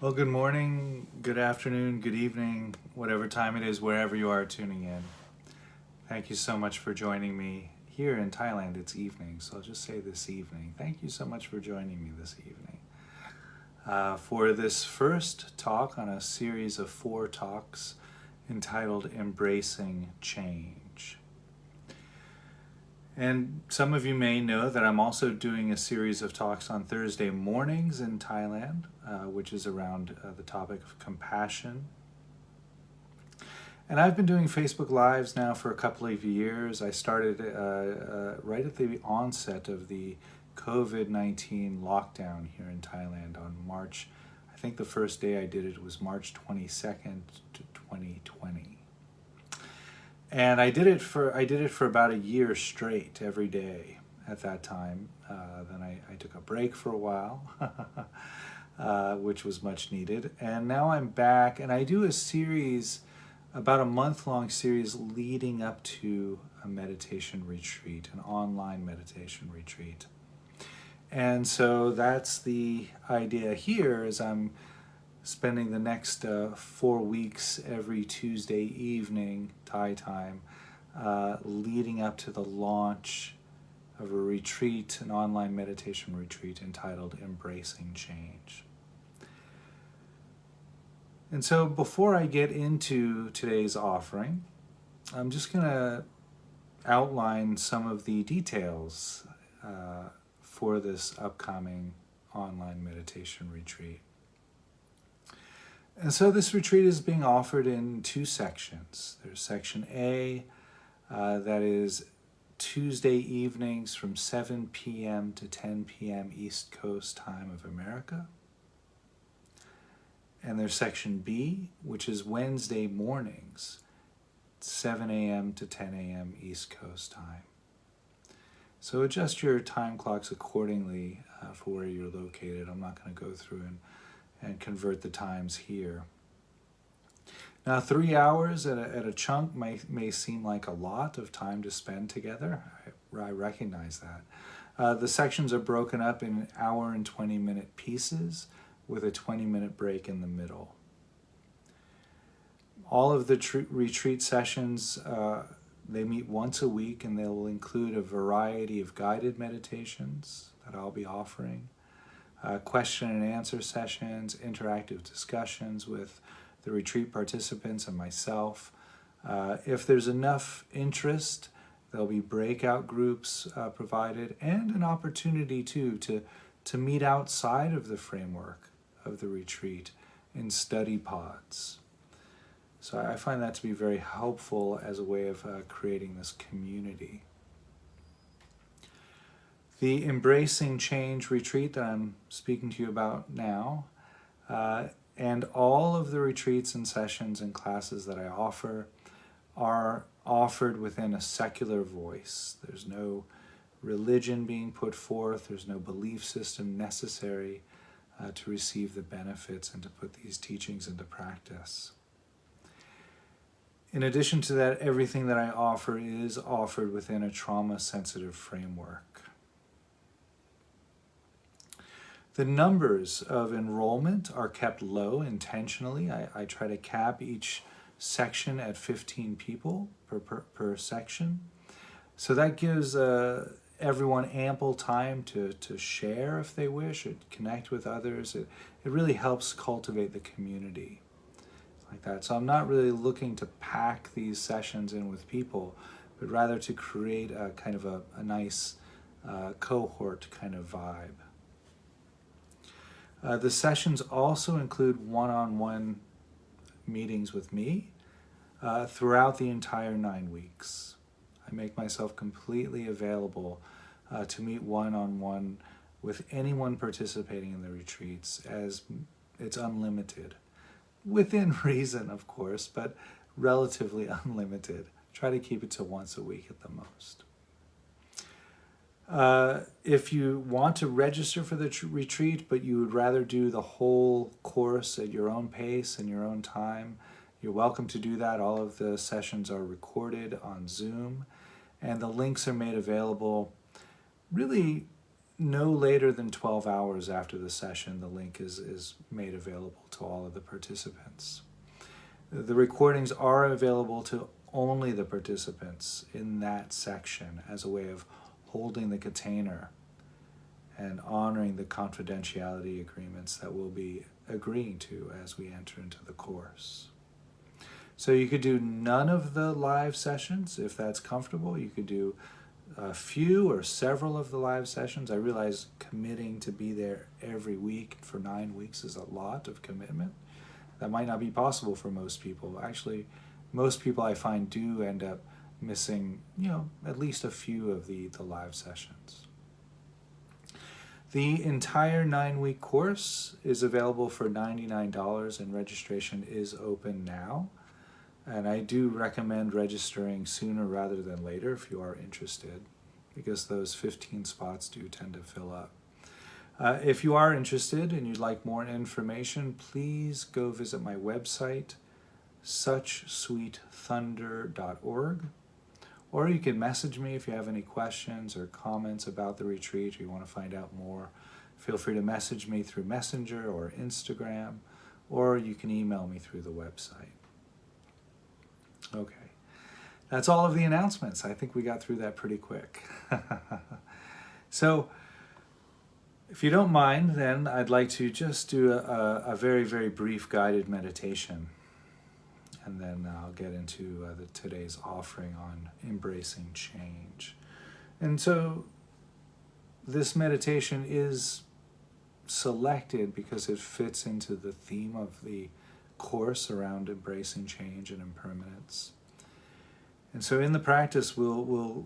Well, good morning, good afternoon, good evening, whatever time it is, wherever you are tuning in. Thank you so much for joining me. Here in Thailand, it's evening, so I'll just say this evening. Thank you so much for joining me this evening. For this first talk on a series of 4 talks entitled Embracing Change. And some of you may know that I'm also doing a series of talks on Thursday mornings in Thailand, which is around the topic of compassion. And I've been doing Facebook Lives now for a couple of years. I started right at the onset of the COVID-19 lockdown here in Thailand on March, I think the first day I did it was March 22nd, 2020. And I did it for about a year straight, every day at that time. Then I took a break for a while, which was much needed. And now I'm back, and I do a series, about a month-long series leading up to a meditation retreat, an online meditation retreat. And so that's the idea here, is I'm spending the next 4 weeks every Tuesday evening, Thai time, leading up to the launch of a retreat, an online meditation retreat entitled Embracing Change. And so before I get into today's offering, I'm just going to outline some of the details for this upcoming online meditation retreat. And so this retreat is being offered in 2 sections. There's section A, that is Tuesday evenings from 7 p.m. to 10 p.m. East Coast time of America. And there's section B, which is Wednesday mornings, 7 a.m. to 10 a.m. East Coast time. So adjust your time clocks accordingly for where you're located. I'm not going to go through and convert the times here. Now, 3 hours at a chunk may seem like a lot of time to spend together. I recognize that. The sections are broken up in hour and 20-minute pieces with a 20-minute break in the middle. All of the retreat sessions, they meet once a week, and they will include a variety of guided meditations that I'll be offering, question and answer sessions, interactive discussions with the retreat participants and myself. If there's enough interest, there'll be breakout groups provided, and an opportunity too to meet outside of the framework of the retreat in study pods. So I find that to be very helpful as a way of creating this community. The Embracing Change retreat that I'm speaking to you about now, and all of the retreats and sessions and classes that I offer are offered within a secular voice. There's no religion being put forth. There's no belief system necessary to receive the benefits and to put these teachings into practice. In addition to that, everything that I offer is offered within a trauma sensitive framework. The numbers of enrollment are kept low intentionally. I try to cap each section at 15 people per section. So that gives everyone ample time to share if they wish, or connect with others. It really helps cultivate the community like that. So I'm not really looking to pack these sessions in with people, but rather to create a kind of a nice cohort kind of vibe. The sessions also include one-on-one meetings with me throughout the entire 9 weeks. I make myself completely available to meet one-on-one with anyone participating in the retreats, as it's unlimited. Within reason, of course, but relatively unlimited. Try to keep it to once a week at the most. If you want to register for the retreat, but you would rather do the whole course at your own pace and your own time, you're welcome to do that. All of the sessions are recorded on Zoom, and the links are made available really no later than 12 hours after the session, the link is made available to all of the participants. The recordings are available to only the participants in that section as a way of holding the container and honoring the confidentiality agreements that we'll be agreeing to as we enter into the course. So you could do none of the live sessions if that's comfortable. You could do a few or several of the live sessions. I realize committing to be there every week for 9 weeks is a lot of commitment. That might not be possible for most people. Actually, most people I find do end up missing, at least a few of the live sessions. The entire 9-week course is available for $99 and registration is open now. And I do recommend registering sooner rather than later if you are interested, because those 15 spots do tend to fill up. If you are interested and you'd like more information, please go visit my website, suchsweetthunder.org. Or you can message me if you have any questions or comments about the retreat or you want to find out more. Feel free to message me through Messenger or Instagram, or you can email me through the website. Okay, that's all of the announcements. I think we got through that pretty quick. So, if you don't mind, then I'd like to just do a very, very brief guided meditation. And then I'll get into today's offering on embracing change. And so this meditation is selected because it fits into the theme of the course around embracing change and impermanence. And so in the practice, we'll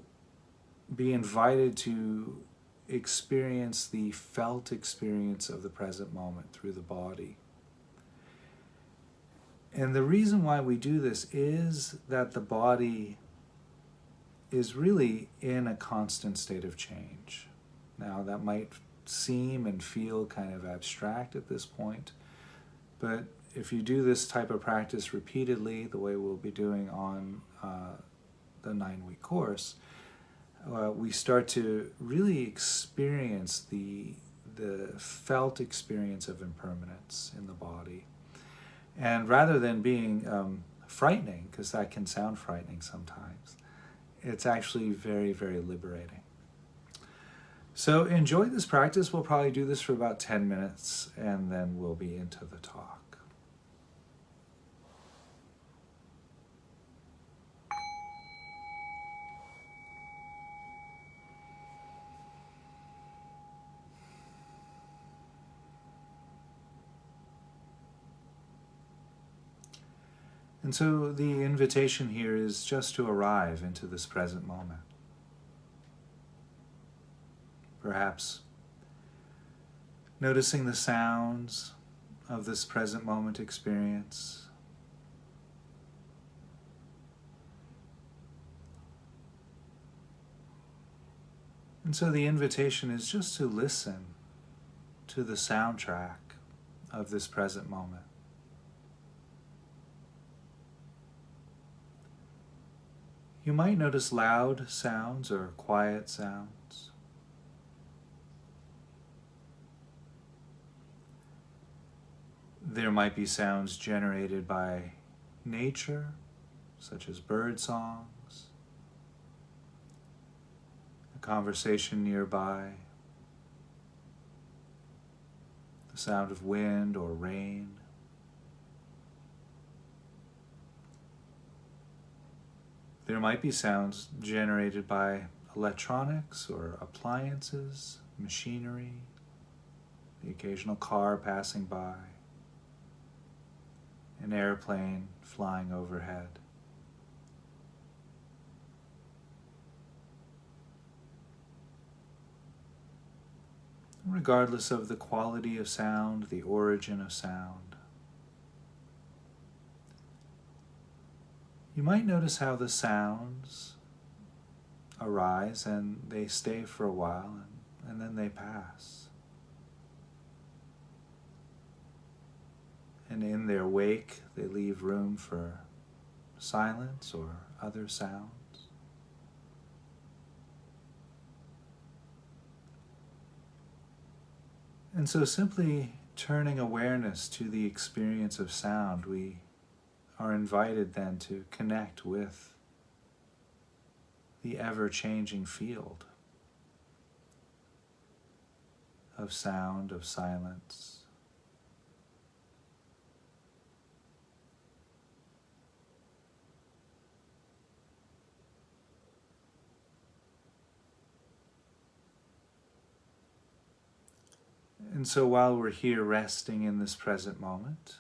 be invited to experience the felt experience of the present moment through the body. And the reason why we do this is that the body is really in a constant state of change. Now, that might seem and feel kind of abstract at this point, but if you do this type of practice repeatedly, the way we'll be doing on the 9-week course, we start to really experience the felt experience of impermanence in the body. And rather than being frightening, because that can sound frightening sometimes, it's actually very, very liberating. So enjoy this practice. We'll probably do this for about 10 minutes, and then we'll be into the talk. And so the invitation here is just to arrive into this present moment. Perhaps noticing the sounds of this present moment experience. And so the invitation is just to listen to the soundtrack of this present moment. You might notice loud sounds or quiet sounds. There might be sounds generated by nature, such as bird songs, a conversation nearby, the sound of wind or rain. There might be sounds generated by electronics or appliances, machinery, the occasional car passing by, an airplane flying overhead. Regardless of the quality of sound, the origin of sound, you might notice how the sounds arise and they stay for a while and then they pass. And in their wake, they leave room for silence or other sounds. And so simply turning awareness to the experience of sound, we are invited then to connect with the ever-changing field of sound, of silence. And so while we're here resting in this present moment,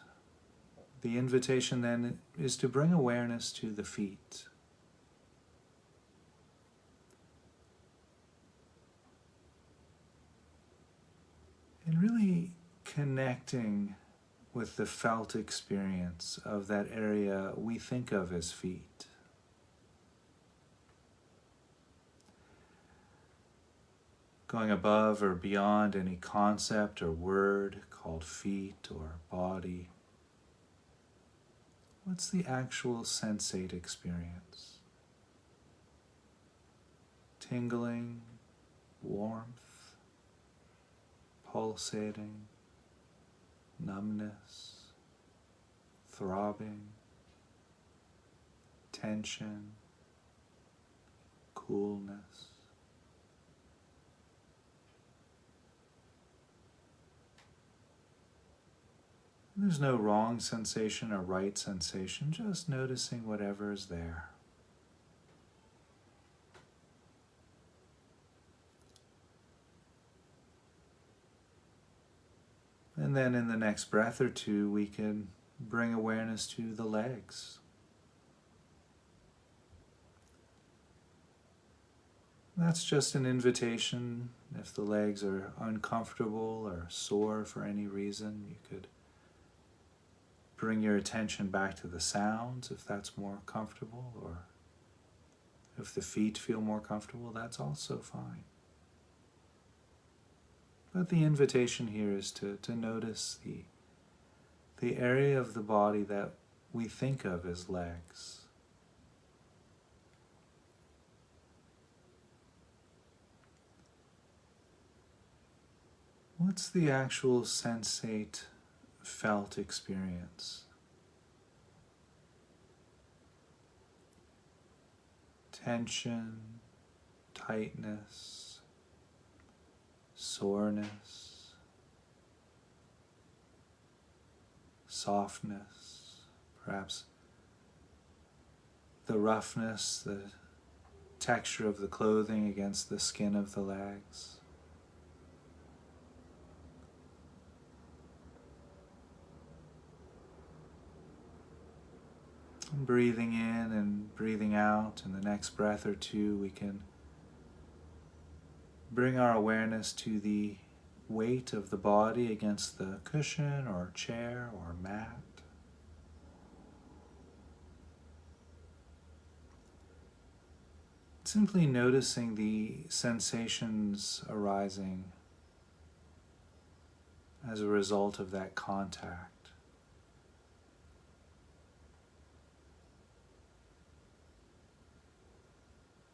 the invitation then is to bring awareness to the feet. And really connecting with the felt experience of that area we think of as feet. Going above or beyond any concept or word called feet or body. What's the actual sensate experience? Tingling, warmth, pulsating, numbness, throbbing, tension, coolness. There's no wrong sensation or right sensation, just noticing whatever is there. And then in the next breath or two, we can bring awareness to the legs. That's just an invitation. If the legs are uncomfortable or sore for any reason, you could bring your attention back to the sounds if that's more comfortable, or if the feet feel more comfortable, that's also fine. But the invitation here is to notice the area of the body that we think of as legs. What's the actual sensate felt experience? Tension, tightness, soreness, softness, perhaps the roughness, the texture of the clothing against the skin of the legs. And breathing in and breathing out, in the next breath or two, we can bring our awareness to the weight of the body against the cushion or chair or mat. Simply noticing the sensations arising as a result of that contact.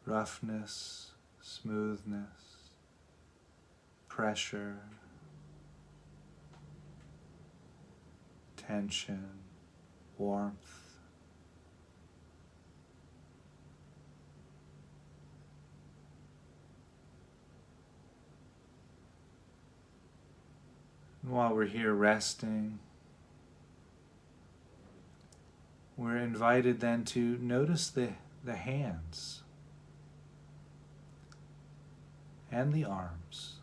Roughness, smoothness, pressure, tension, warmth. And while we're here resting, we're invited then to notice the hands and the arms.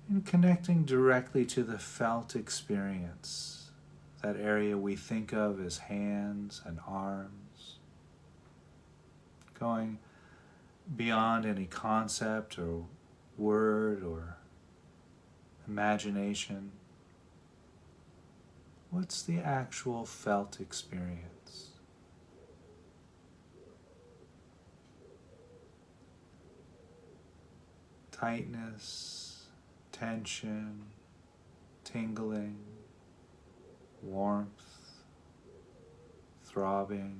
And connecting directly to the felt experience, that area we think of as hands and arms, going beyond any concept or word or imagination. What's the actual felt experience? Tightness, tension, tingling, warmth, throbbing.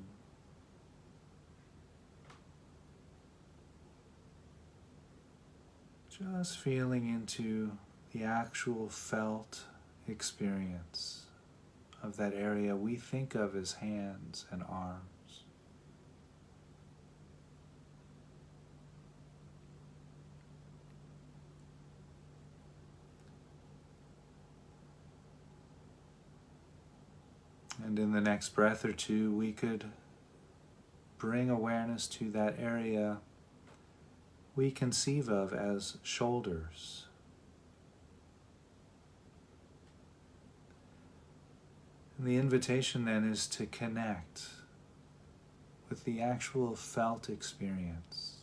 Just feeling into the actual felt experience of that area we think of as hands and arms. And in the next breath or two, we could bring awareness to that area we conceive of as shoulders. And the invitation then is to connect with the actual felt experience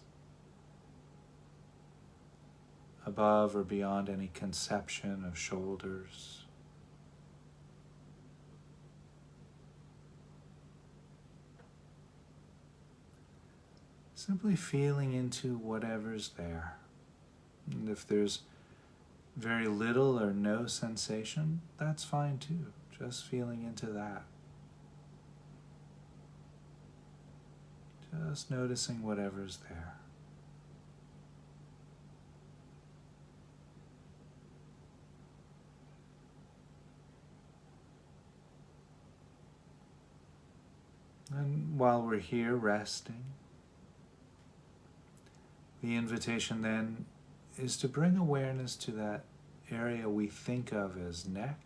above or beyond any conception of shoulders. Simply feeling into whatever's there. And if there's very little or no sensation, that's fine too. Just feeling into that. Just noticing whatever's there. And while we're here resting, the invitation then is to bring awareness to that area we think of as neck.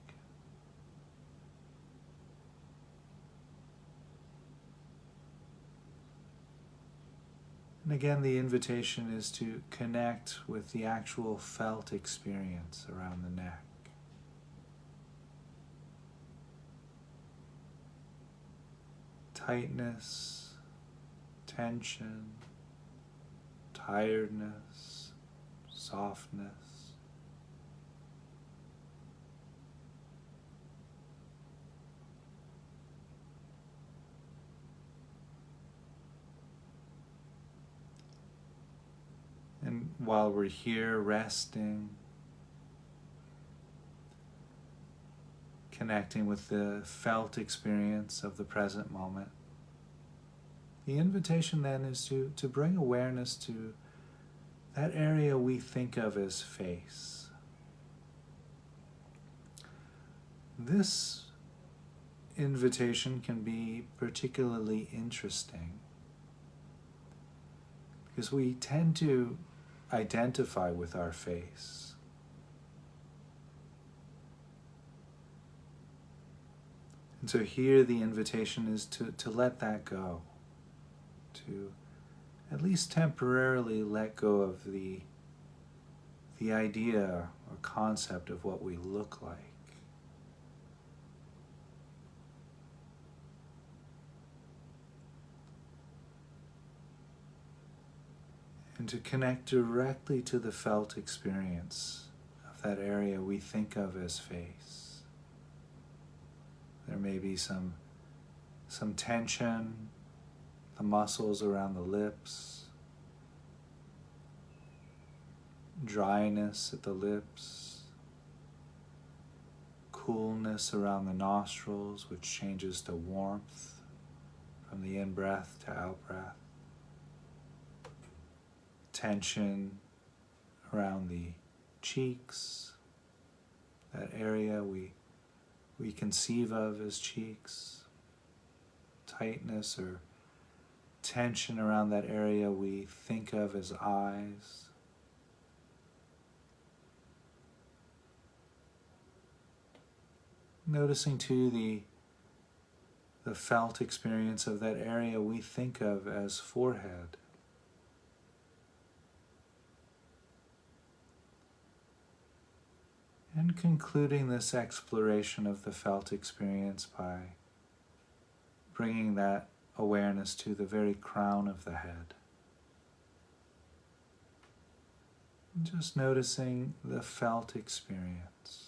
And again, the invitation is to connect with the actual felt experience around the neck. Tightness, tension, tiredness, softness. And while we're here resting, connecting with the felt experience of the present moment, the invitation then is to bring awareness to that area we think of as face. This invitation can be particularly interesting because we tend to identify with our face. And so here the invitation is to let that go, to at least temporarily let go of the idea or concept of what we look like. And to connect directly to the felt experience of that area we think of as face. There may be some tension, the muscles around the lips, dryness at the lips, coolness around the nostrils, which changes to warmth from the in-breath to out-breath. Tension around the cheeks, that area we conceive of as cheeks. Tightness or tension around that area we think of as eyes. Noticing too the felt experience of that area we think of as forehead. And concluding this exploration of the felt experience by bringing that awareness to the very crown of the head. And just noticing the felt experience.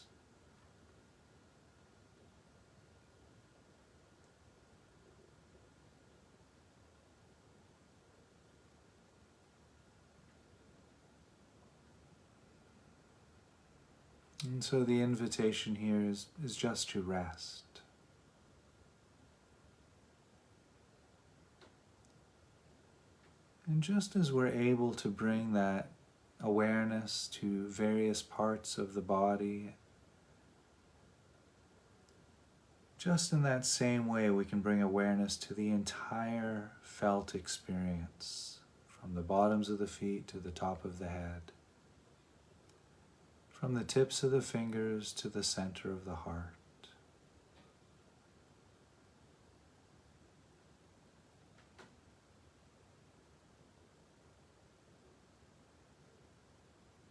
And so the invitation here is just to rest. And just as we're able to bring that awareness to various parts of the body. Just in that same way, we can bring awareness to the entire felt experience, from the bottoms of the feet to the top of the head, from the tips of the fingers to the center of the heart.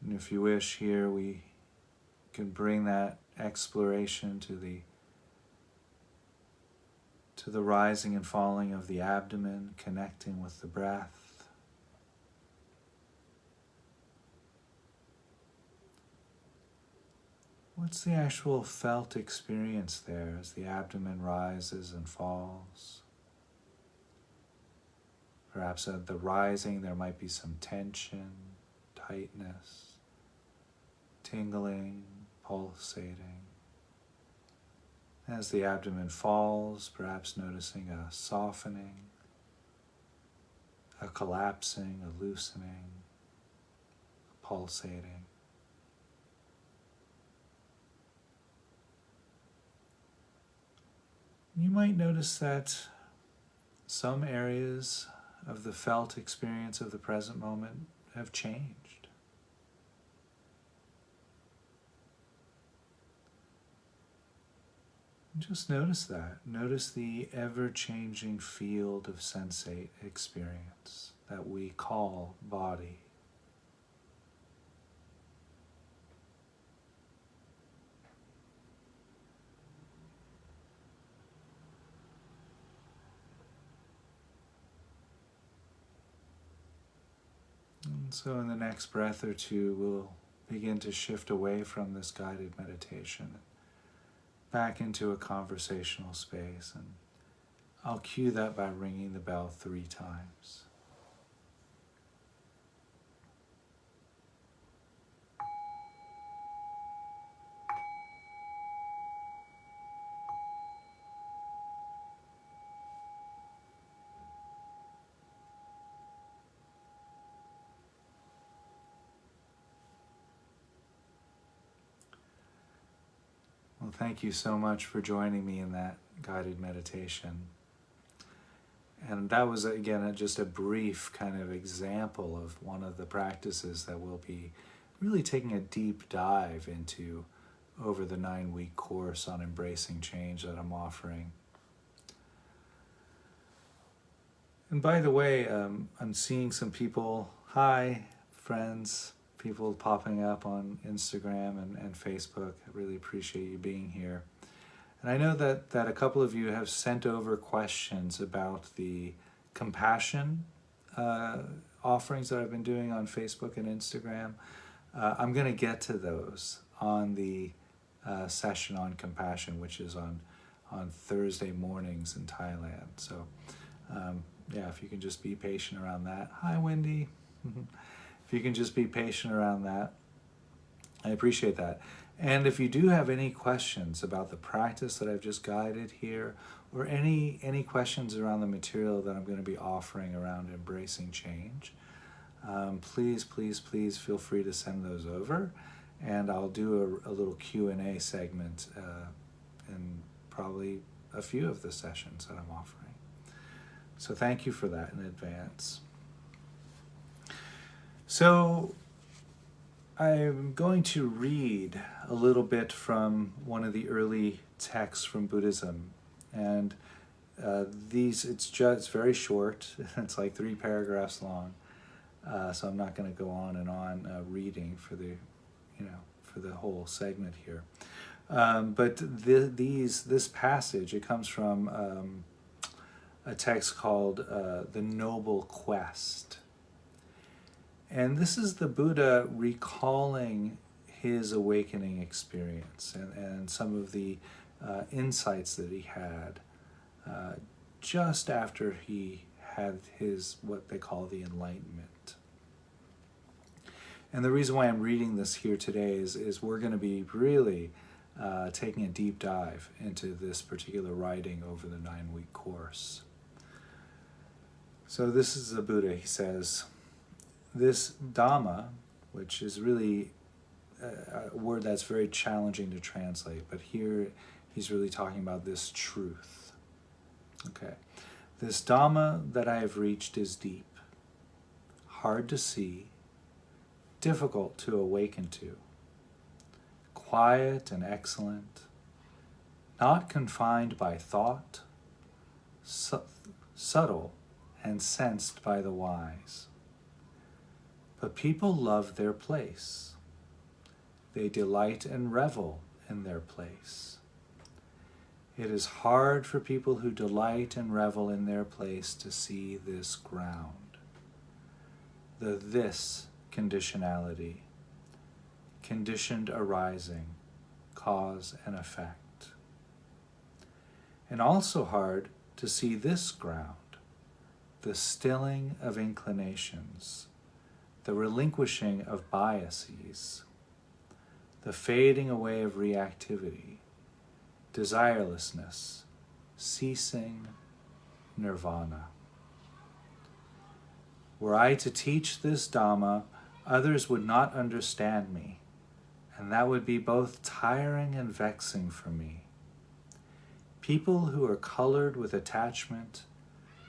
And if you wish, here we can bring that exploration to the rising and falling of the abdomen, connecting with the breath. What's the actual felt experience there as the abdomen rises and falls? Perhaps at the rising there might be some tension, tightness, tingling, pulsating. As the abdomen falls, perhaps noticing a softening, a collapsing, a loosening, a pulsating. You might notice that some areas of the felt experience of the present moment have changed. Just notice that. Notice the ever-changing field of sensate experience that we call body. And so in the next breath or two, we'll begin to shift away from this guided meditation back into a conversational space, and I'll cue that by ringing the bell 3 times. Well, thank you so much for joining me in that guided meditation. And that was, again, just a brief kind of example of one of the practices that we'll be really taking a deep dive into over the 9-week course on embracing change that I'm offering. And by the way, I'm seeing some people, hi, friends, people popping up on Instagram and Facebook. I really appreciate you being here. And I know that a couple of you have sent over questions about the compassion offerings that I've been doing on Facebook and Instagram. I'm going to get to those on the session on compassion, which is on Thursday mornings in Thailand. So yeah, if you can just be patient around that. Hi, Wendy. If you can just be patient around that, I appreciate that. And if you do have any questions about the practice that I've just guided here, or any questions around the material that I'm going to be offering around embracing change, please feel free to send those over, and I'll do a little Q&A segment in probably a few of the sessions that I'm offering. So thank you for that in advance. So I'm going to read a little bit from one of the early texts from Buddhism, and it's very short. It's like 3 paragraphs long, so I'm not going to go on and on reading for the whole segment here. But this passage, it comes from a text called "The Noble Quest." And this is the Buddha recalling his awakening experience and some of the insights that he had just after he had his, what they call, the enlightenment. And the reason why I'm reading this here today is we're going to be really taking a deep dive into this particular writing over the 9-week course. So this is the Buddha. He says, "This Dhamma which is really a word that's very challenging to translate. But here he's really talking about this truth. Okay. This Dhamma that I have reached is deep, hard to see, difficult to awaken to, quiet and excellent, not confined by thought, subtle and sensed by the wise. But people love their place. They delight and revel in their place. It is hard for people who delight and revel in their place to see this ground, the this conditionality, conditioned arising, cause and effect. And also hard to see this ground, the stilling of inclinations, the relinquishing of biases, the fading away of reactivity, desirelessness, ceasing, nirvana. Were I to teach this Dhamma, others would not understand me, and that would be both tiring and vexing for me. People who are colored with attachment,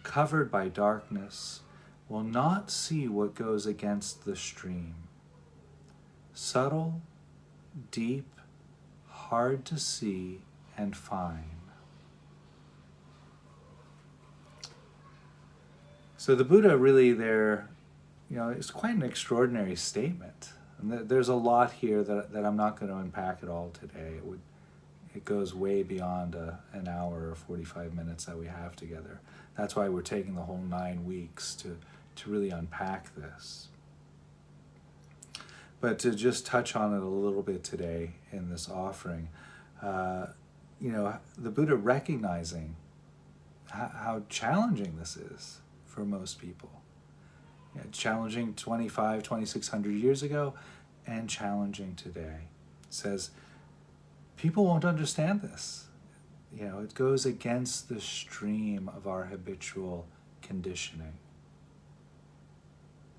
covered by darkness, will not see what goes against the stream. Subtle, deep, hard to see and fine. So the Buddha really there, it's quite an extraordinary statement. And there's a lot here that I'm not going to unpack at all today. It goes way beyond an hour or 45 minutes that we have together. That's why we're taking the whole 9 weeks to really unpack this. But to just touch on it a little bit today in this offering, the Buddha recognizing how challenging this is for most people. Challenging 2,600 years ago and challenging today. It says, people won't understand this. It goes against the stream of our habitual conditioning.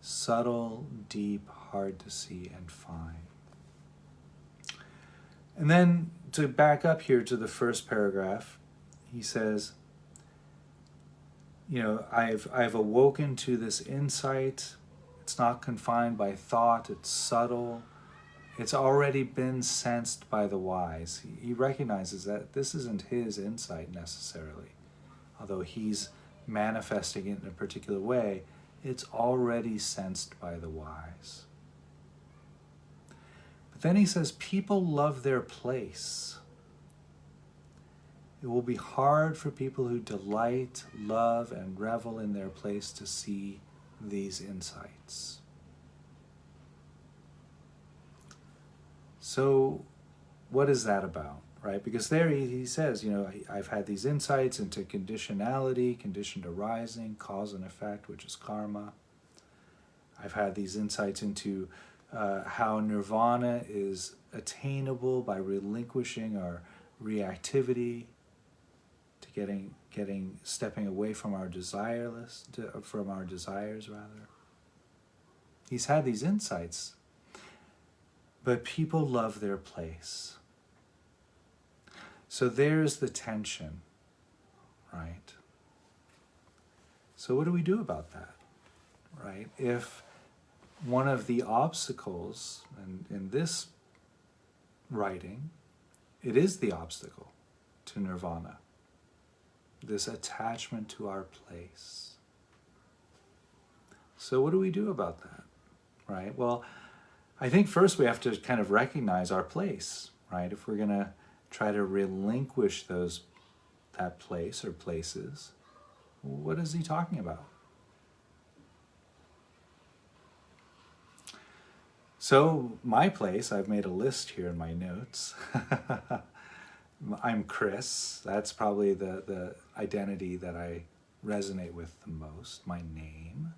Subtle, deep, hard to see, and fine. And then to back up here to the first paragraph, he says, I've awoken to this insight. It's not confined by thought, it's subtle. It's already been sensed by the wise. He recognizes that this isn't his insight necessarily. Although he's manifesting it in a particular way, it's already sensed by the wise. But then he says, people love their place. It will be hard for people who delight, love, and revel in their place to see these insights. So what is that about, right? Because there he says, I've had these insights into conditionality, conditioned arising, cause and effect, which is karma. I've had these insights into how nirvana is attainable by relinquishing our reactivity, to stepping away from our desires rather. He's had these insights, but people love their place. So there's the tension, right? So what do we do about that, right? If one of the obstacles, and in this writing, it is the obstacle to nirvana, this attachment to our place. So what do we do about that, right? Well, I think first we have to kind of recognize our place, right? If we're going to try to relinquish that place or places, what is he talking about? So my place, I've made a list here in my notes. I'm Chris. That's probably the identity that I resonate with the most. My name,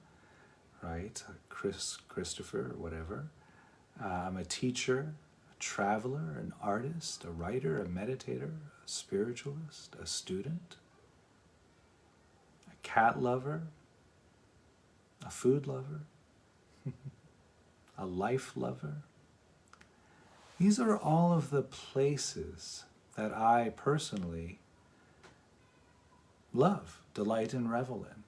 right? Chris, Christopher, whatever. I'm a teacher, a traveler, an artist, a writer, a meditator, a spiritualist, a student, a cat lover, a food lover, a life lover. These are all of the places that I personally love, delight, and revel in.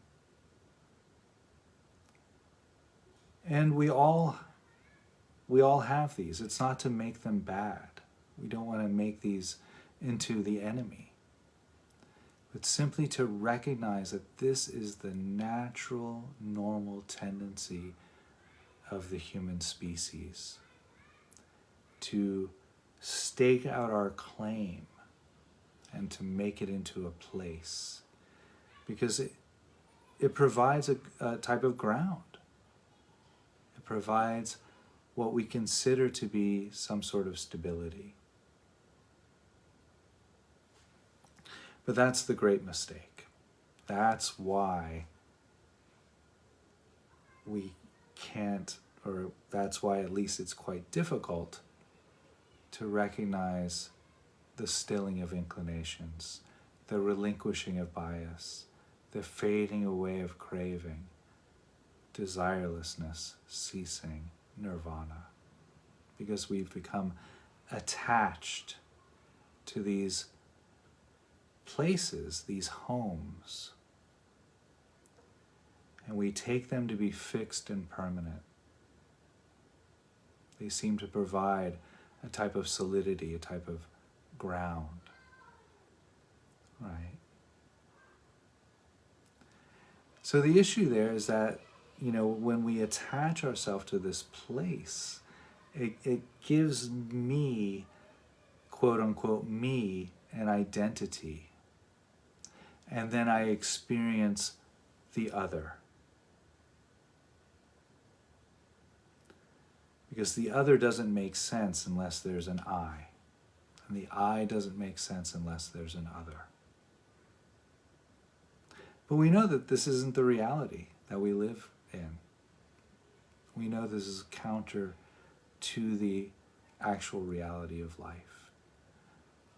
And we all have these. It's not to make them bad. We don't want to make these into the enemy. But simply to recognize that this is the natural, normal tendency of the human species. To stake out our claim and to make it into a place. Because it provides a type of ground. It provides what we consider to be some sort of stability. But that's the great mistake. That's why we can't, or that's why at least it's quite difficult to recognize the stilling of inclinations, the relinquishing of bias, the fading away of craving, desirelessness, ceasing, nirvana, because we've become attached to these places, these homes, and we take them to be fixed and permanent. They seem to provide a type of solidity, a type of ground, right? So the issue there is that, when we attach ourselves to this place, it gives me, quote unquote, me, an identity. And then I experience the other. Because the other doesn't make sense unless there's an I. And the I doesn't make sense unless there's an other. But we know that this isn't the reality that we live in. We know this is counter to the actual reality of life.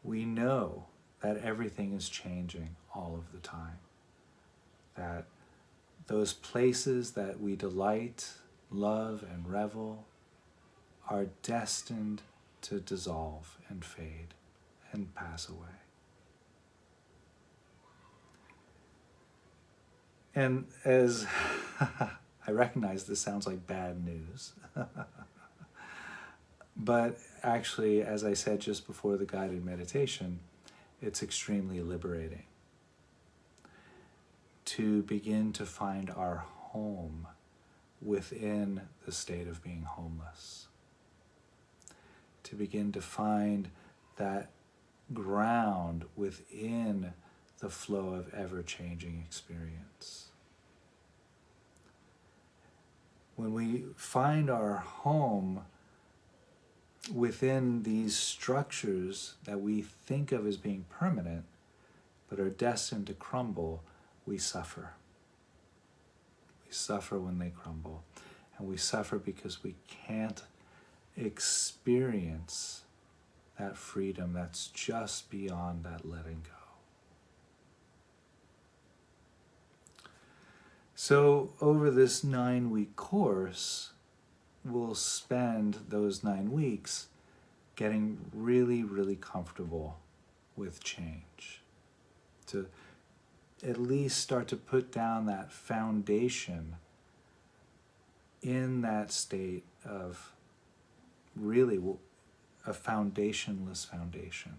We know that everything is changing all of the time. That those places that we delight, love, and revel are destined to dissolve and fade and pass away. And as I recognize this sounds like bad news, but actually, as I said just before the guided meditation, it's extremely liberating to begin to find our home within the state of being homeless. To begin to find that ground within the flow of ever-changing experience. When we find our home within these structures that we think of as being permanent, but are destined to crumble, we suffer. We suffer when they crumble. And we suffer because we can't experience that freedom that's just beyond that letting go. So over this 9-week course, we'll spend those 9 weeks getting really, really comfortable with change. To at least start to put down that foundation in that state of really a foundationless foundation.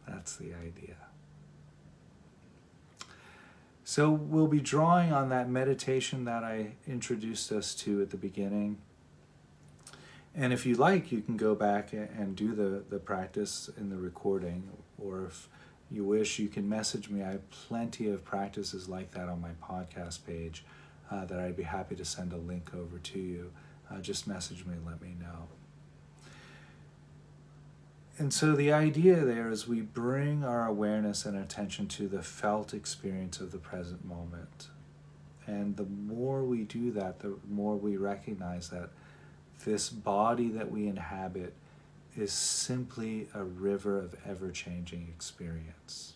That's the idea. So we'll be drawing on that meditation that I introduced us to at the beginning. And if you like, you can go back and do the practice in the recording, or if you wish, you can message me. I have plenty of practices like that on my podcast page that I'd be happy to send a link over to you. Just message me and let me know. And so the idea there is we bring our awareness and attention to the felt experience of the present moment. And the more we do that, the more we recognize that this body that we inhabit is simply a river of ever-changing experience.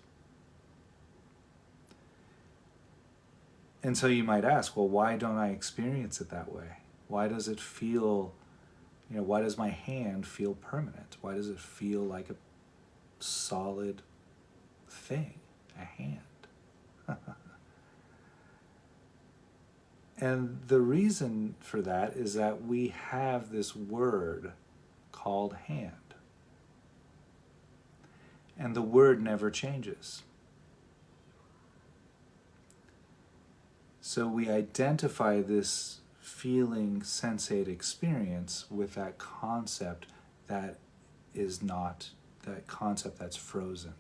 And so you might ask, well, why don't I experience it that way? Why does it feel, why does my hand feel permanent? Why does it feel like a solid thing, a hand? And the reason for that is that we have this word called hand. And the word never changes. So we identify this feeling, sensate experience with that concept that is not, that concept that's frozen.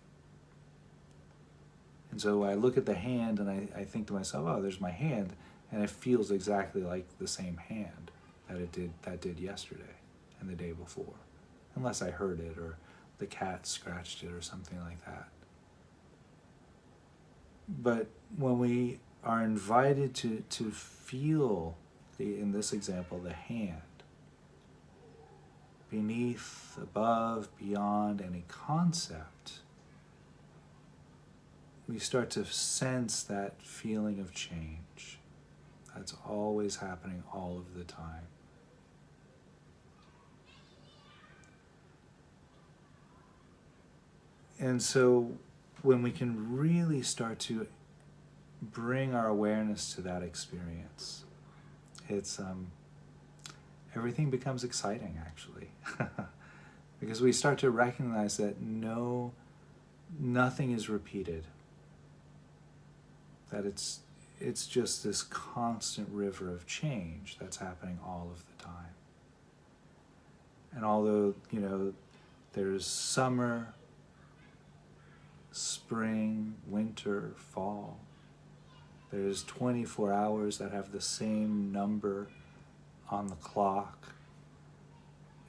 And so I look at the hand and I think to myself, oh, there's my hand, and it feels exactly like the same hand that did yesterday and the day before, unless I heard it or the cat scratched it or something like that. But when we are invited to feel, in this example, the hand, beneath, above, beyond any concept, we start to sense that feeling of change. That's always happening all of the time. And so when we can really start to bring our awareness to that experience, it's everything becomes exciting, actually. Because we start to recognize that nothing is repeated. That it's just this constant river of change that's happening all of the time. And although, there's summer, spring, winter, fall, there's 24 hours that have the same number on the clock.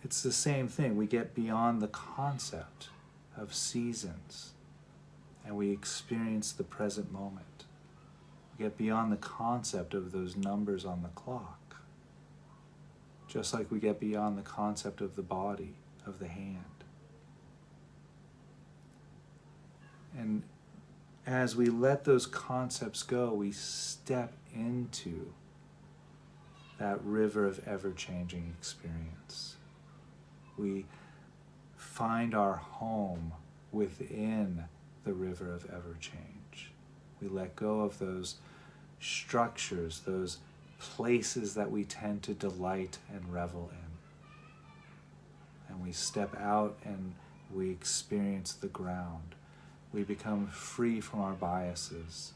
It's the same thing. We get beyond the concept of seasons and we experience the present moment. We get beyond the concept of those numbers on the clock, just like we get beyond the concept of the body, of the hand. And as we let those concepts go, we step into that river of ever-changing experience. We find our home within the river of ever-change. We let go of those structures, those places that we tend to delight and revel in. And we step out and we experience the ground. We become free from our biases,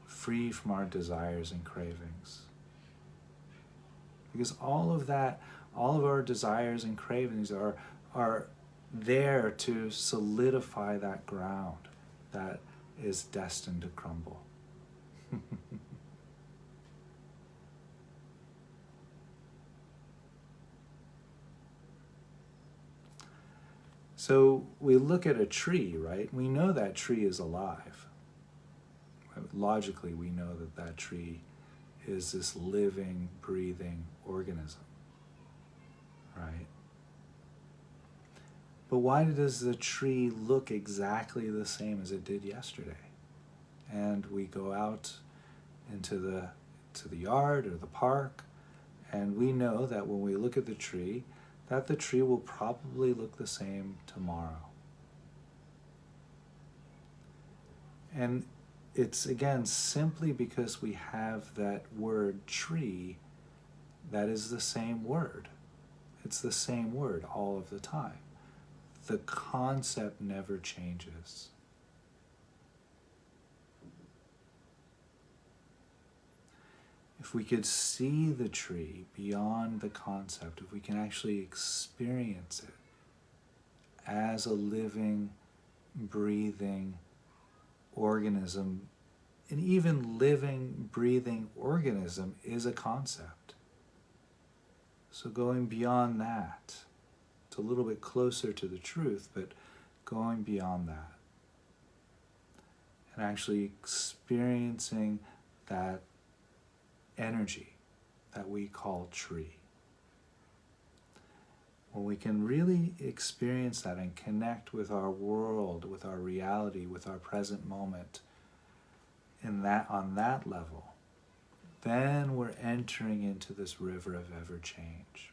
free from our desires and cravings. Because all of that, all of our desires and cravings are there to solidify that ground that is destined to crumble. So we look at a tree, right? We know that tree is alive. Logically, we know that that tree is this living, breathing organism, right? But why does the tree look exactly the same as it did yesterday? And we go out into the yard or the park, and we know that when we look at the tree, that the tree will probably look the same tomorrow. And it's, again, simply because we have that word tree that is the same word. It's the same word all of the time. The concept never changes. If we could see the tree beyond the concept, if we can actually experience it as a living, breathing organism, an even living, breathing organism is a concept. So going beyond that, it's a little bit closer to the truth, but going beyond that and actually experiencing that energy that we call tree. When we can really experience that and connect with our world, with our reality, with our present moment, on that level, then we're entering into this river of ever change.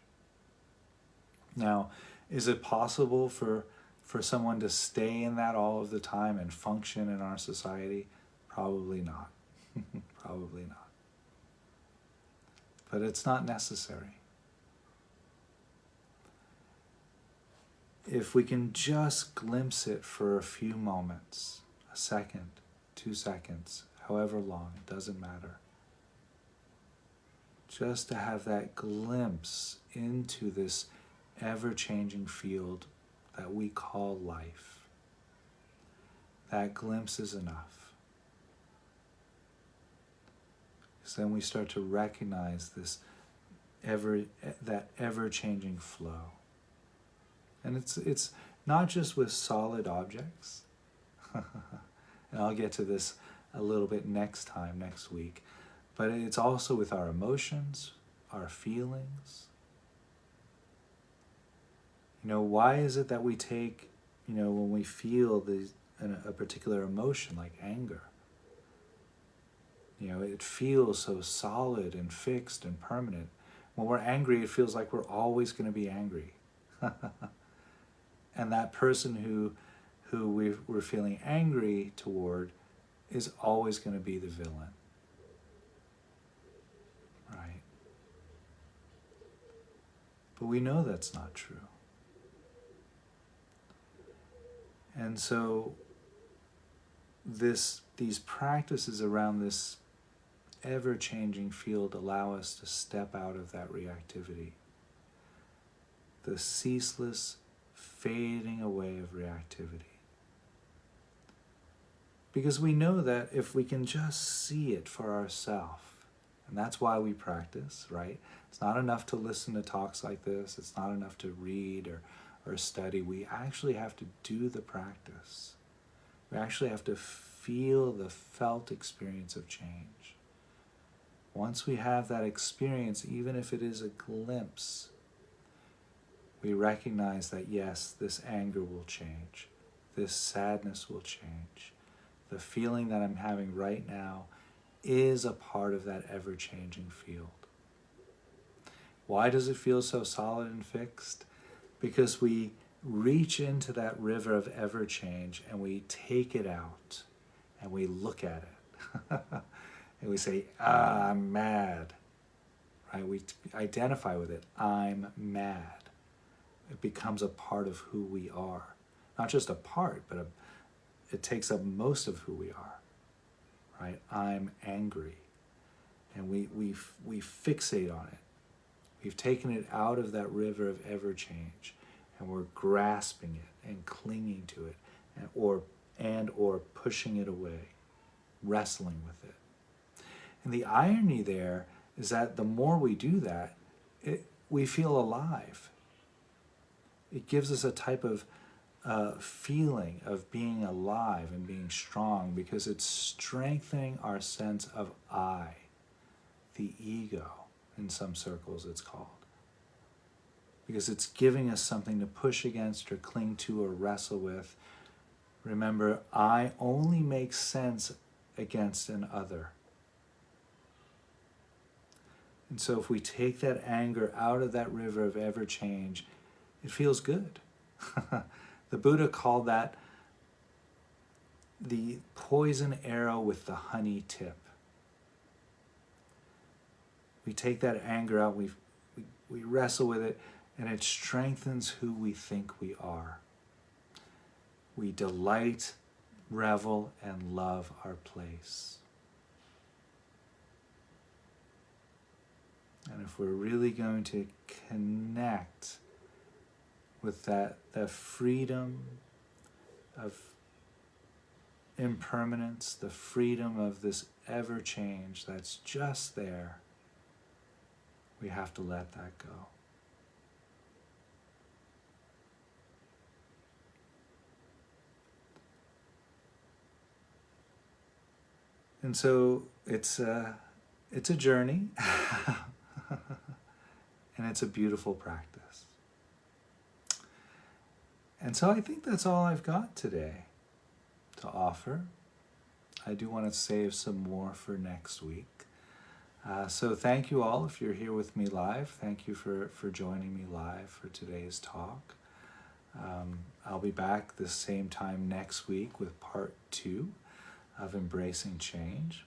Now, is it possible for someone to stay in that all of the time and function in our society? Probably not. Probably not. But it's not necessary. If we can just glimpse it for a few moments, a second, 2 seconds, however long, it doesn't matter. Just to have that glimpse into this ever-changing field that we call life. That glimpse is enough. Because then we start to recognize that ever-changing flow. And it's not just with solid objects. And I'll get to this a little bit next week. But it's also with our emotions, our feelings. Why is it that we take, when we feel a particular emotion like anger, it feels so solid and fixed and permanent. When we're angry, it feels like we're always going to be angry. And that person who we're feeling angry toward is always going to be the villain. Right? But we know that's not true. And so these practices around this ever-changing field allow us to step out of that reactivity. The ceaseless fading away of reactivity. Because we know that if we can just see it for ourselves, and that's why we practice, right? It's not enough to listen to talks like this. It's not enough to read or study. We actually have to do the practice. We actually have to feel the felt experience of change. Once we have that experience, even if it is a glimpse, we recognize that yes, this anger will change. This sadness will change. The feeling that I'm having right now is a part of that ever-changing field. Why does it feel so solid and fixed? Because we reach into that river of ever-change and we take it out and we look at it. And we say, I'm mad. Right? We identify with it. I'm mad. It becomes a part of who we are. Not just a part, but it takes up most of who we are. Right? I'm angry. And we fixate on it. We've taken it out of that river of ever change, and we're grasping it and clinging to it, or pushing it away, wrestling with it. And the irony there is that the more we do that, we feel alive. It gives us a type of feeling of being alive and being strong because it's strengthening our sense of I, the ego, in some circles it's called. Because it's giving us something to push against or cling to or wrestle with. Remember, I only makes sense against an other. And so if we take that anger out of that river of ever change, it feels good. The Buddha called that the poison arrow with the honey tip. We take that anger out, we wrestle with it, and it strengthens who we think we are. We delight, revel, and love our place. And if we're really going to connect with that freedom of impermanence, the freedom of this ever change that's just there, we have to let that go. And so it's a journey, and it's a beautiful practice. And so I think that's all I've got today to offer. I do want to save some more for next week. So thank you all if you're here with me live. Thank you for joining me live for today's talk. I'll be back the same time next week with part 2 of Embracing Change.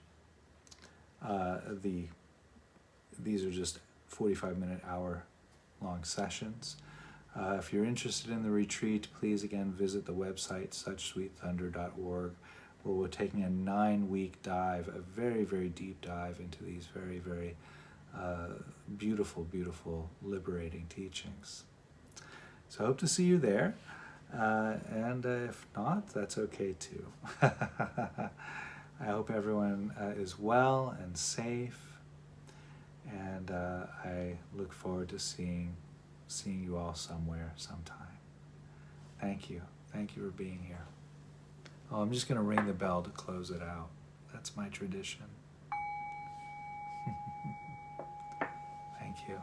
These are just 45-minute, hour-long sessions. If you're interested in the retreat, please again visit the website suchsweetthunder.org, where we're taking a 9-week dive, a very, very deep dive into these very, very beautiful, beautiful, liberating teachings. So I hope to see you there, and if not, that's okay too. I hope everyone is well and safe, and I look forward to seeing you all somewhere, sometime. Thank you. Thank you for being here. Oh, I'm just going to ring the bell to close it out. That's my tradition. Thank you.